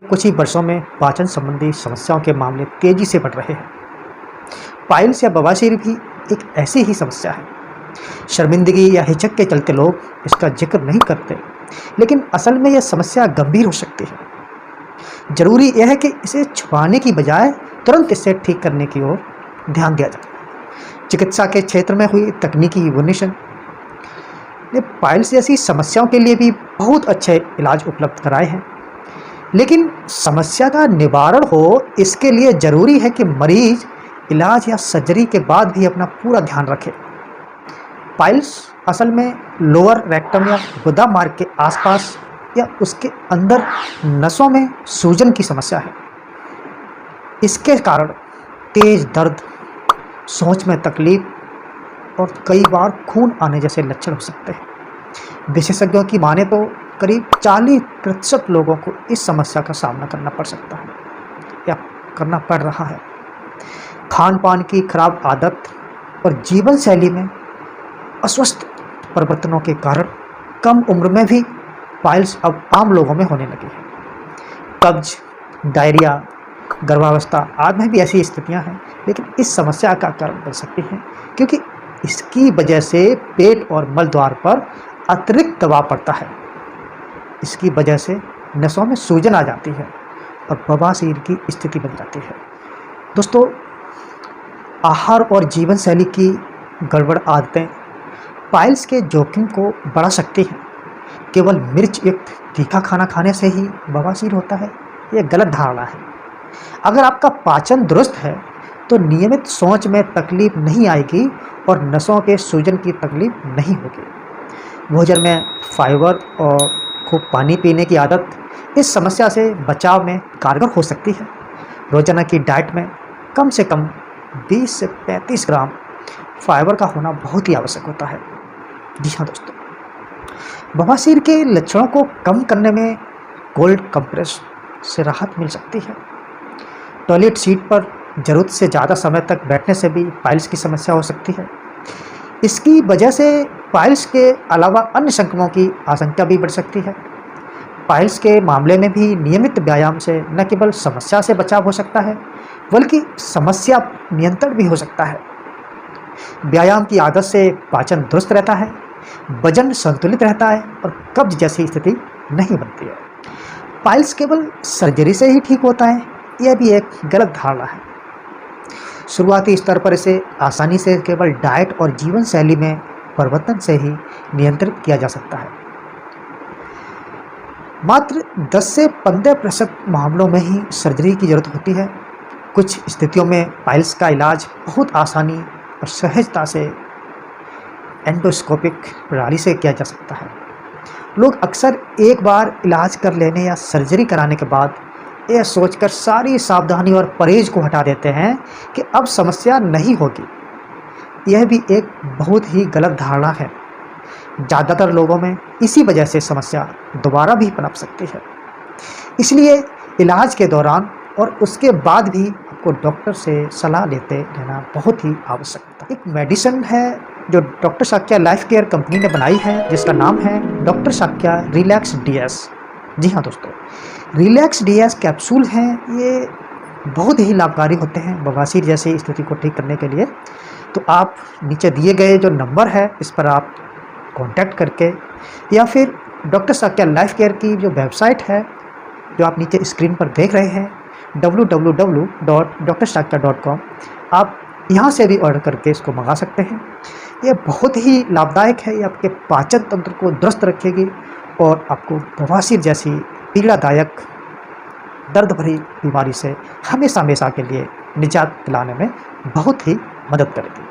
कुछ ही वर्षों में पाचन संबंधी समस्याओं के मामले तेजी से बढ़ रहे हैं। पाइल्स या बवासीर भी एक ऐसी ही समस्या है। शर्मिंदगी या हिचक के चलते लोग इसका जिक्र नहीं करते, लेकिन असल में यह समस्या गंभीर हो सकती है। जरूरी यह है कि इसे छुपाने की बजाय तुरंत इसे ठीक करने की ओर ध्यान दिया जाए। चिकित्सा के क्षेत्र में हुई तकनीकी इवोल्यूशन ने पाइल्स जैसी समस्याओं के लिए भी बहुत अच्छे इलाज उपलब्ध कराए हैं, लेकिन समस्या का निवारण हो इसके लिए ज़रूरी है कि मरीज इलाज या सर्जरी के बाद भी अपना पूरा ध्यान रखे। पाइल्स असल में लोअर रेक्टम या गुदा मार्ग के आसपास या उसके अंदर नसों में सूजन की समस्या है। इसके कारण तेज दर्द, सोच में तकलीफ और कई बार खून आने जैसे लक्षण हो सकते हैं। विशेषज्ञों की माने तो करीब 40% लोगों को इस समस्या का सामना करना पड़ सकता है या करना पड़ रहा है। खान पान की खराब आदत और जीवन शैली में अस्वस्थ परिवर्तनों के कारण कम उम्र में भी पाइल्स अब आम लोगों में होने लगी है। कब्ज, डायरिया, गर्भावस्था आदि में भी ऐसी स्थितियां हैं, लेकिन इस समस्या का कारण बन सकती हैं क्योंकि इसकी वजह से पेट और मल द्वार पर अतिरिक्त दबाव पड़ता है। इसकी वजह से नसों में सूजन आ जाती है और बवासीर की स्थिति बन जाती है। दोस्तों, आहार और जीवन शैली की गड़बड़ आदतें पाइल्स के जोखिम को बढ़ा सकती हैं। केवल मिर्च युक्त तीखा खाना खाने से ही बवासीर होता है, यह गलत धारणा है। अगर आपका पाचन दुरुस्त है तो नियमित सोच में तकलीफ नहीं आएगी और नसों के सूजन की तकलीफ नहीं होगी। भोजन में फाइबर और खूब पानी पीने की आदत इस समस्या से बचाव में कारगर हो सकती है। रोजाना की डाइट में कम से कम 20 से 35 ग्राम फाइबर का होना बहुत ही आवश्यक होता है। जी हाँ दोस्तों, बवासीर के लक्षणों को कम करने में कोल्ड कंप्रेस से राहत मिल सकती है। टॉयलेट सीट पर ज़रूरत से ज़्यादा समय तक बैठने से भी पाइल्स की समस्या हो सकती है। इसकी वजह से पाइल्स के अलावा अन्य संक्रमणों की आशंका भी बढ़ सकती है। पाइल्स के मामले में भी नियमित व्यायाम से न केवल समस्या से बचाव हो सकता है, बल्कि समस्या नियंत्रण भी हो सकता है। व्यायाम की आदत से पाचन दुरुस्त रहता है, वजन संतुलित रहता है और कब्ज जैसी स्थिति नहीं बनती है। पाइल्स केवल सर्जरी से ही ठीक होता है, यह भी एक गलत धारणा है। शुरुआती स्तर पर इसे आसानी से केवल डाइट और जीवन शैली में परिवर्तन से ही नियंत्रित किया जा सकता है। मात्र 10 से 15% मामलों में ही सर्जरी की जरूरत होती है। कुछ स्थितियों में पाइल्स का इलाज बहुत आसानी और सहजता से एंडोस्कोपिक प्रणाली से किया जा सकता है। लोग अक्सर एक बार इलाज कर लेने या सर्जरी कराने के बाद यह सोचकर सारी सावधानी और परहेज को हटा देते हैं कि अब समस्या नहीं होगी। यह भी एक बहुत ही गलत धारणा है। ज़्यादातर लोगों में इसी वजह से समस्या दोबारा भी पनप सकती है। इसलिए इलाज के दौरान और उसके बाद भी आपको डॉक्टर से सलाह लेते रहना बहुत ही आवश्यक है। एक मेडिसिन है जो doctor Sakya life care company ने बनाई है, जिसका नाम है डॉक्टर साक्या रिलैक्स DS। जी हाँ दोस्तों, रिलैक्स DS कैप्सूल हैं। ये बहुत ही लाभकारी होते हैं बवासीर जैसी स्थिति को ठीक करने के लिए। तो आप नीचे दिए गए जो नंबर है इस पर आप कांटेक्ट करके या फिर डॉक्टर साक्या लाइफ केयर की जो वेबसाइट है जो आप नीचे स्क्रीन पर देख रहे हैं www.drsakya.com, आप यहाँ से भी ऑर्डर करके इसको मंगा सकते हैं। ये बहुत ही लाभदायक है। ये आपके पाचन तंत्र को दुरुस्त रखेगी और आपको बवासीर जैसी पीड़ादायक दर्द भरी बीमारी से हमेशा हमेशा के लिए निजात दिलाने में बहुत ही मदद करेगी।